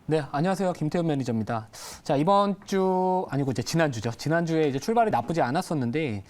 네, 안녕하세요. 김태훈 매니저입니다. 자, 이번 주, 아니고 이제 지난주죠. 지난주에 이제 출발이 나쁘지 않았었는데,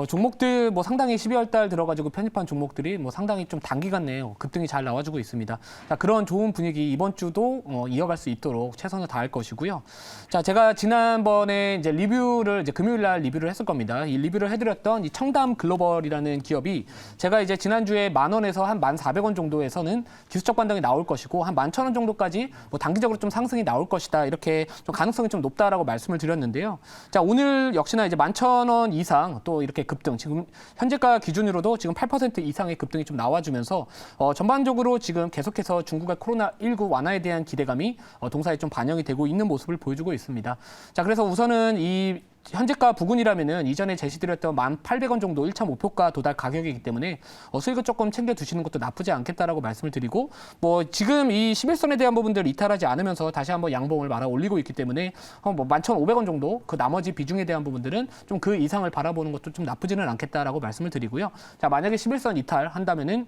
종목들 뭐 상당히 12월 달 들어가지고 편입한 종목들이 뭐 상당히 좀 단기간 내에 급등이 잘 나와주고 있습니다. 자, 그런 좋은 분위기 이번 주도 이어갈 수 있도록 최선을 다할 것이고요. 자, 제가 지난번에 이제 리뷰를, 이제 금요일 날 리뷰를 했을 겁니다. 이 리뷰를 해드렸던 이 청담 글로벌이라는 기업이 제가 이제 지난주에 10,000원에서 한 1,400원 정도에서는 기술적 반등이 나올 것이고, 한 11,000원 정도까지 뭐 단기적으로 좀 상승이 나올 것이다. 이렇게 좀 가능성이 좀 높다라고 말씀을 드렸는데요. 자, 오늘 역시나 이제 11,000원 이상 또 이렇게 급등, 지금 현재가 기준으로도 지금 8% 이상의 급등이 좀 나와주면서 전반적으로 지금 계속해서 중국의 코로나19 완화에 대한 기대감이 동사에 좀 반영이 되고 있는 모습을 보여주고 있습니다. 자, 그래서 우선은 이 현재가 부근이라면은 이전에 제시드렸던 1,800원 정도 1차 목표가 도달 가격이기 때문에 수익을 조금 챙겨 두시는 것도 나쁘지 않겠다라고 말씀을 드리고, 뭐 지금 이 11선에 대한 부분들을 이탈하지 않으면서 다시 한번 양봉을 말아 올리고 있기 때문에 뭐 11,500원 정도 그 나머지 비중에 대한 부분들은 좀 그 이상을 바라보는 것도 좀 나쁘지는 않겠다라고 말씀을 드리고요. 자, 만약에 11선 이탈한다면은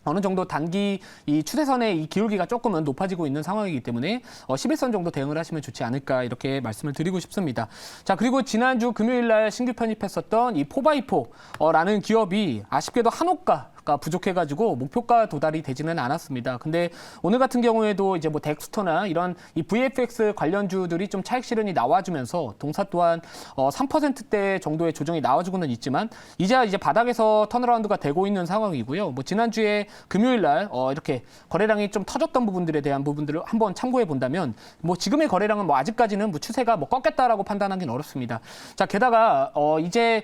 어느 정도 단기 이 추세선의 이 기울기가 조금은 높아지고 있는 상황이기 때문에 11선 정도 대응을 하시면 좋지 않을까 이렇게 말씀을 드리고 싶습니다. 자, 그리고 지난주 금요일 날 신규 편입했었던 이 4x4라는 기업이 아쉽게도 한호가 부족해가지고 목표가 도달이 되지는 않았습니다. 근데 오늘 같은 경우에도 이제 뭐 덱스터나 이런 이 VFX 관련주들이 좀 차익 실현이 나와주면서 동사 또한 3%대 정도의 조정이 나와주고는 있지만 이제 바닥에서 턴어라운드가 되고 있는 상황이고요. 뭐 지난주에 금요일 날 이렇게 거래량이 좀 터졌던 부분들에 대한 부분들을 한번 참고해 본다면 뭐 지금의 거래량은 뭐 아직까지는 뭐 추세가 뭐 꺾였다라고 판단하기는 어렵습니다. 자, 게다가 이제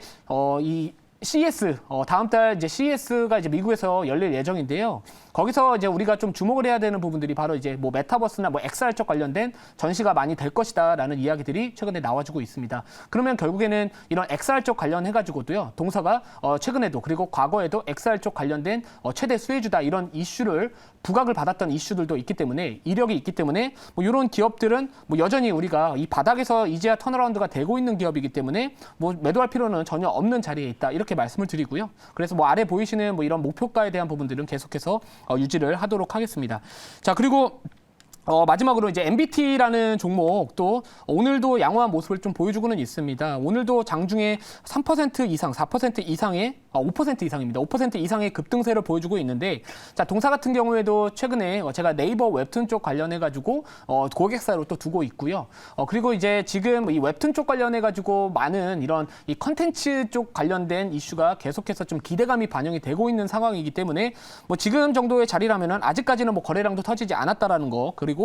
이 CES, 다음 달 이제 CES가 이제 미국에서 열릴 예정인데요. 거기서 이제 우리가 좀 주목을 해야 되는 부분들이 바로 이제 뭐 메타버스나 뭐 XR 쪽 관련된 전시가 많이 될 것이다라는 이야기들이 최근에 나와주고 있습니다. 그러면 결국에는 이런 XR 쪽 관련해가지고도요, 동사가 최근에도 그리고 과거에도 XR 쪽 관련된 최대 수혜주다 이런 이슈를 부각을 받았던 이슈들도 있기 때문에 이력이 있기 때문에 뭐 이런 기업들은 뭐 여전히 우리가 이 바닥에서 이제야 턴어라운드가 되고 있는 기업이기 때문에 뭐 매도할 필요는 전혀 없는 자리에 있다 이렇게 말씀을 드리고요. 그래서 뭐 아래 보이시는 뭐 이런 목표가에 대한 부분들은 계속해서 유지를 하도록 하겠습니다. 자, 그리고 마지막으로 이제 MBT라는 종목도 오늘도 양호한 모습을 좀 보여주고는 있습니다. 오늘도 장중에 3% 이상, 4% 이상의 5% 이상입니다. 5% 이상의 급등세를 보여주고 있는데, 자, 동사 같은 경우에도 최근에 제가 네이버 웹툰 쪽 관련해가지고 고객사로 또 두고 있고요. 그리고 이제 지금 이 웹툰 쪽 관련해가지고 많은 이런 이 컨텐츠 쪽 관련된 이슈가 계속해서 좀 기대감이 반영이 되고 있는 상황이기 때문에 뭐 지금 정도의 자리라면은 아직까지는 뭐 거래량도 터지지 않았다라는 거, 그리고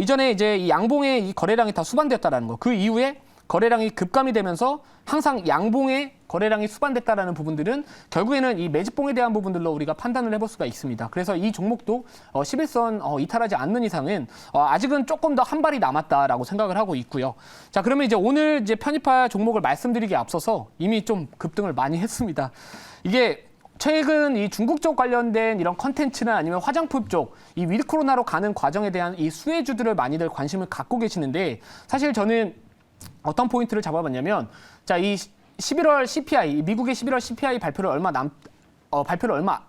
이전에 이제 이 양봉의 이 거래량이 다 수반됐다라는 거, 그 이후에 거래량이 급감이 되면서 항상 양봉의 거래량이 수반됐다라는 부분들은 결국에는 이 매집봉에 대한 부분들로 우리가 판단을 해볼 수가 있습니다. 그래서 이 종목도 11선 이탈하지 않는 이상은 아직은 조금 더 한 발이 남았다라고 생각을 하고 있고요. 자, 그러면 이제 오늘 이제 편입할 종목을 말씀드리기에 앞서서 이미 좀 급등을 많이 했습니다. 이게 최근 이 중국 쪽 관련된 이런 컨텐츠나 아니면 화장품 쪽 이 위드 코로나로 가는 과정에 대한 이 수혜주들을 많이들 관심을 갖고 계시는데, 사실 저는 어떤 포인트를 잡아봤냐면, 자, 이 11월 CPI, 미국의 11월 CPI 발표를 얼마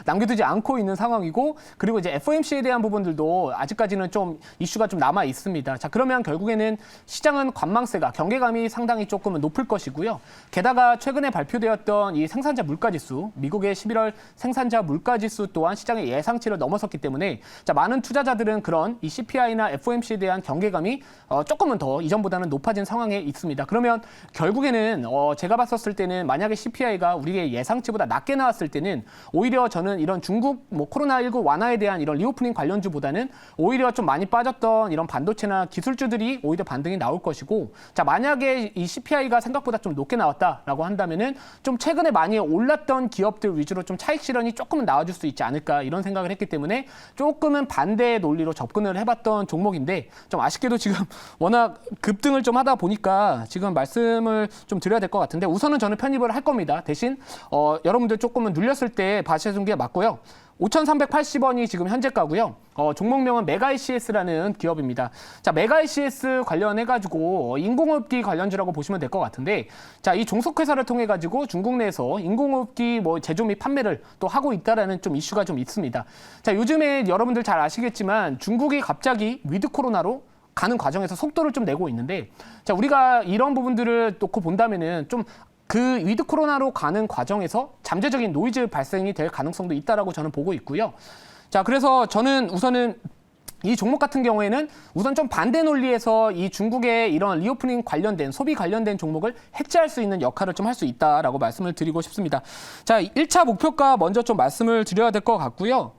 남겨두지 않고 있는 상황이고, 그리고 이제 FOMC에 대한 부분들도 아직까지는 좀 이슈가 좀 남아 있습니다. 자, 그러면 결국에는 시장은 관망세가, 경계감이 상당히 조금은 높을 것이고요. 게다가 최근에 발표되었던 이 생산자 물가지수, 미국의 11월 생산자 물가지수 또한 시장의 예상치를 넘어섰기 때문에, 자, 많은 투자자들은 그런 이 CPI나 FOMC에 대한 경계감이 조금은 더 이전보다는 높아진 상황에 있습니다. 그러면 결국에는 제가 봤었을 때는 만약에 CPI가 우리의 예상치보다 낮게 나왔을 때는 오히려 저는 이런 중국 뭐 코로나19 완화에 대한 이런 리오프닝 관련주보다는 오히려 좀 많이 빠졌던 이런 반도체나 기술주들이 오히려 반등이 나올 것이고, 자, 만약에 이 CPI가 생각보다 좀 높게 나왔다라고 한다면은 좀 최근에 많이 올랐던 기업들 위주로 좀 차익 실현이 조금은 나와줄 수 있지 않을까 이런 생각을 했기 때문에 조금은 반대의 논리로 접근을 해봤던 종목인데, 좀 아쉽게도 지금 워낙 급등을 좀 하다 보니까 지금 말씀을 좀 드려야 될 것 같은데, 우선은 저는 편입을 할 겁니다. 대신 여러분들 조금은 눌렸을 때 봐주시는 게 맞고요. 5,380원이 지금 현재가고요. 종목명은 메가이CS라는 기업입니다. 자, 메가이CS 관련해가지고 인공호흡기 관련주라고 보시면 될 것 같은데, 자, 이 종속회사를 통해가지고 중국 내에서 인공호흡기 뭐 제조 및 판매를 또 하고 있다라는 좀 이슈가 좀 있습니다. 자, 요즘에 여러분들 잘 아시겠지만 중국이 갑자기 위드 코로나로 가는 과정에서 속도를 좀 내고 있는데, 자, 우리가 이런 부분들을 놓고 본다면은 좀 그 위드 코로나로 가는 과정에서 잠재적인 노이즈 발생이 될 가능성도 있다라고 저는 보고 있고요. 자, 그래서 저는 우선은 이 종목 같은 경우에는 우선 좀 반대 논리에서 이 중국의 이런 리오프닝 관련된 소비 관련된 종목을 해치할 수 있는 역할을 좀 할 수 있다라고 말씀을 드리고 싶습니다. 자, 1차 목표가 먼저 좀 말씀을 드려야 될 것 같고요.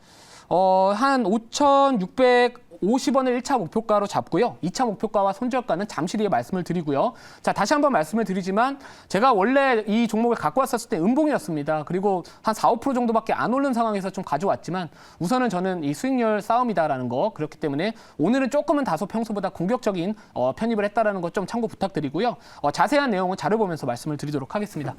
한 5,650원을 1차 목표가로 잡고요. 2차 목표가와 손절가는 잠시 뒤에 말씀을 드리고요. 자, 다시 한번 말씀을 드리지만 제가 원래 이 종목을 갖고 왔었을 때 음봉이었습니다. 그리고 한 4, 5% 정도밖에 안 오른 상황에서 좀 가져왔지만 우선은 저는 이 수익률 싸움이다라는 거, 그렇기 때문에 오늘은 조금은 다소 평소보다 공격적인 편입을 했다라는 거 좀 참고 부탁드리고요. 자세한 내용은 자료 보면서 말씀을 드리도록 하겠습니다.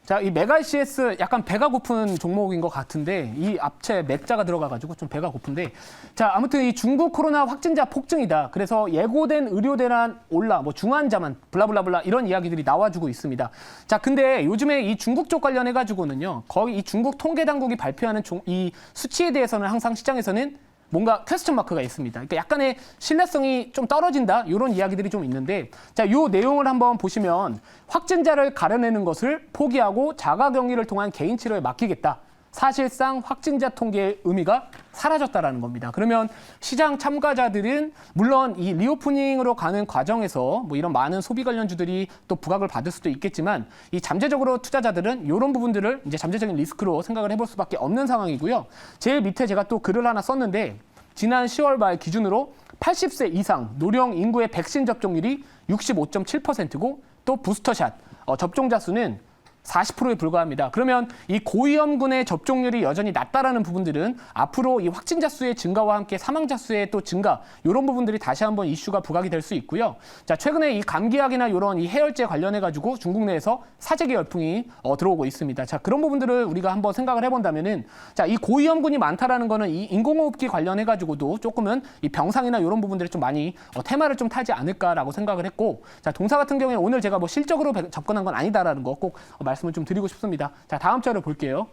자, 이 메가이CS 약간 배가 고픈 종목인 것 같은데 이 앞체 맥자가 들어가가지고 좀 배가 고픈데, 자, 아무튼 이 중국 코로나 확진자 폭증이다. 그래서 예고된 의료 대란 올라, 뭐 중환자만 블라블라블라 이런 이야기들이 나와주고 있습니다. 자, 근데 요즘에 이 중국 쪽 관련해가지고는요, 거의 이 중국 통계 당국이 발표하는 이 수치에 대해서는 항상 시장에서는 뭔가 퀘스천 마크가 있습니다. 그러니까 약간의 신뢰성이 좀 떨어진다, 이런 이야기들이 좀 있는데, 자, 이 내용을 한번 보시면 확진자를 가려내는 것을 포기하고 자가격리를 통한 개인 치료에 맡기겠다. 사실상 확진자 통계의 의미가 사라졌다라는 겁니다. 그러면 시장 참가자들은 물론 이 리오프닝으로 가는 과정에서 뭐 이런 많은 소비 관련주들이 또 부각을 받을 수도 있겠지만 이 잠재적으로 투자자들은 이런 부분들을 이제 잠재적인 리스크로 생각을 해볼 수밖에 없는 상황이고요. 제일 밑에 제가 또 글을 하나 썼는데, 지난 10월 말 기준으로 80세 이상 노령 인구의 백신 접종률이 65.7%고 또 부스터샷 접종자 수는 40%에 불과합니다. 그러면 이 고위험군의 접종률이 여전히 낮다라는 부분들은 앞으로 이 확진자 수의 증가와 함께 사망자 수의 또 증가, 이런 부분들이 다시 한번 이슈가 부각이 될 수 있고요. 자, 최근에 이 감기약이나 이런 이 해열제 관련해가지고 중국 내에서 사재기 열풍이 들어오고 있습니다. 자, 그런 부분들을 우리가 한번 생각을 해본다면은, 자, 이 고위험군이 많다라는 거는 이 인공호흡기 관련해가지고도 조금은 이 병상이나 이런 부분들이 좀 많이 테마를 좀 타지 않을까라고 생각을 했고, 자, 동사 같은 경우에 오늘 제가 뭐 실적으로 접근한 건 아니다라는 거 꼭 말씀을 좀 드리고 싶습니다. 자, 다음 자료 볼게요.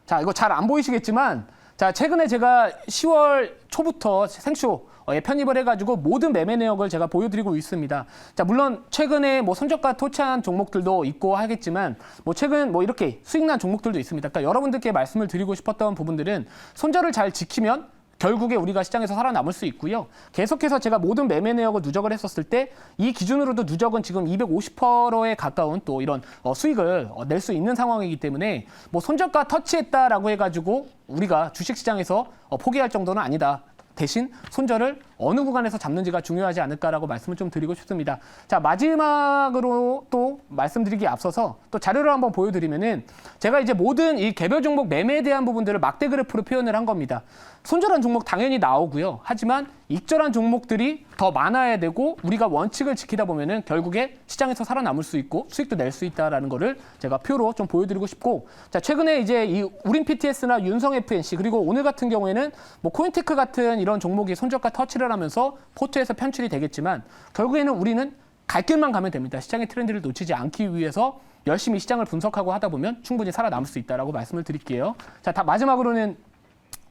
자, 이거 잘 안 보이시겠지만, 자, 최근에 제가 10월 초부터 생쇼에 편입을 해가지고 모든 매매 내역을 제가 보여드리고 있습니다. 자, 물론 최근에 뭐 손저가 토치한 종목들도 있고 하겠지만, 뭐 최근 뭐 이렇게 수익난 종목들도 있습니다. 그러니까 여러분들께 말씀을 드리고 싶었던 부분들은 손절을 잘 지키면 결국에 우리가 시장에서 살아남을 수 있고요. 계속해서 제가 모든 매매 내역을 누적을 했었을 때 이 기준으로도 누적은 지금 250%에 가까운 또 이런 수익을 낼 수 있는 상황이기 때문에 뭐 손저가 터치했다라고 해가지고 우리가 주식시장에서 포기할 정도는 아니다. 대신 손절을 어느 구간에서 잡는지가 중요하지 않을까라고 말씀을 좀 드리고 싶습니다. 자, 마지막으로 또 말씀드리기에 앞서서 또 자료를 한번 보여드리면은, 제가 이제 모든 이 개별 종목 매매에 대한 부분들을 막대 그래프로 표현을 한 겁니다. 손절한 종목 당연히 나오고요. 하지만 익절한 종목들이 더 많아야 되고 우리가 원칙을 지키다 보면은 결국에 시장에서 살아남을 수 있고 수익도 낼 수 있다라는 거를 제가 표로 좀 보여드리고 싶고, 자, 최근에 이제 이 우린 PTS나 윤성 FNC 그리고 오늘 같은 경우에는 뭐 코인테크 같은 이런 종목이 손절가 터치를 하면서 포트에서 편출이 되겠지만, 결국에는 우리는 갈 길만 가면 됩니다. 시장의 트렌드를 놓치지 않기 위해서 열심히 시장을 분석하고 하다 보면 충분히 살아남을 수 있다라고 말씀을 드릴게요. 자, 다 마지막으로는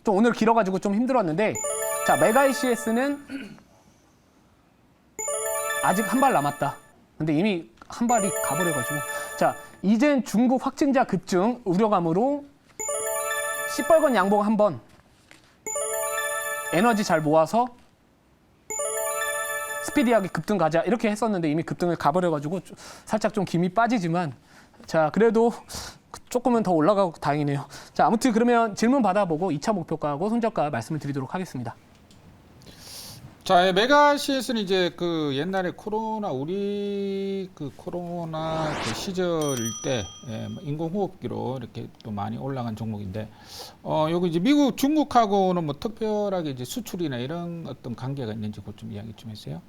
좀 오늘 길어가지고 좀 힘들었는데, 자, 메가이CS는 아직 한 발 남았다. 근데 이미 한 발이 가버려가지고, 자, 이젠 중국 확진자 급증 우려감으로 시뻘건 양봉 한번 에너지 잘 모아서 스피디하게 급등 가자 이렇게 했었는데 이미 급등을 가버려가지고 살짝 좀 김이 빠지지만, 자, 그래도 조금은 더 올라가고 다행이네요. 자, 아무튼 그러면 질문 받아보고 2차 목표가하고 손절가 말씀을 드리도록 하겠습니다. 자, 메가CS는 이제 그 옛날에 우리 그 코로나 그 시절일 때 인공호흡기로 이렇게 또 많이 올라간 종목인데, 여기 이제 미국, 중국하고는 뭐 특별하게 이제 수출이나 이런 어떤 관계가 있는지 그것 좀 이야기 좀 해주세요.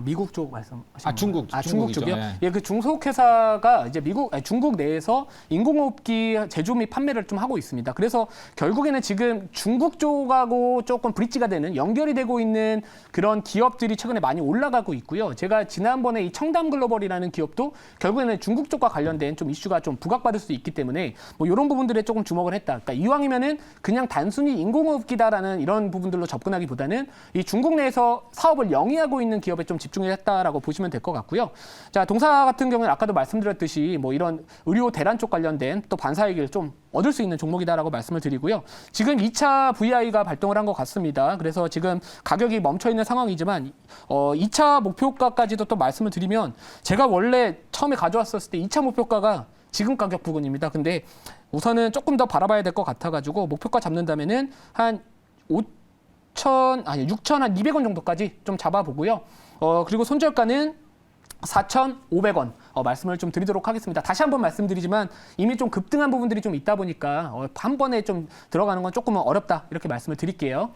미국 쪽 말씀하시는 중국, 중국 중국이죠. 쪽이요? 예. 예, 그 중소속 회사가 이제 중국 내에서 인공호흡기 제조 및 판매를 좀 하고 있습니다. 그래서 결국에는 지금 중국 쪽하고 조금 브릿지가 되는 연결이 되고 있는 그런 기업들이 최근에 많이 올라가고 있고요. 제가 지난번에 이 청담 글로벌이라는 기업도 결국에는 중국 쪽과 관련된 좀 이슈가 좀 부각받을 수 있기 때문에 뭐 이런 부분들에 조금 주목을 했다. 그러니까 이왕이면은 그냥 단순히 인공호흡기다라는 이런 부분들로 접근하기보다는 이 중국 내에서 사업을 영위하고 있는 기업에 좀 집중을 했다라고 보시면 될 것 같고요. 자, 동사 같은 경우는 아까도 말씀드렸듯이 뭐 이런 의료 대란 쪽 관련된 또 반사이익을 좀 얻을 수 있는 종목이다라고 말씀을 드리고요. 지금 2차 VI가 발동을 한 것 같습니다. 그래서 지금 가격이 멈춰 있는 상황이지만 2차 목표가까지도 또 말씀을 드리면 제가 원래 처음에 가져왔었을 때 2차 목표가가 지금 가격 부근입니다. 근데 우선은 조금 더 바라봐야 될 것 같아가지고 목표가 잡는다면은 한 6,200원 정도까지 좀 잡아보고요. 그리고 손절가는 4,500원 말씀을 좀 드리도록 하겠습니다. 다시 한번 말씀드리지만 이미 좀 급등한 부분들이 좀 있다 보니까 한 번에 좀 들어가는 건 조금은 어렵다 이렇게 말씀을 드릴게요.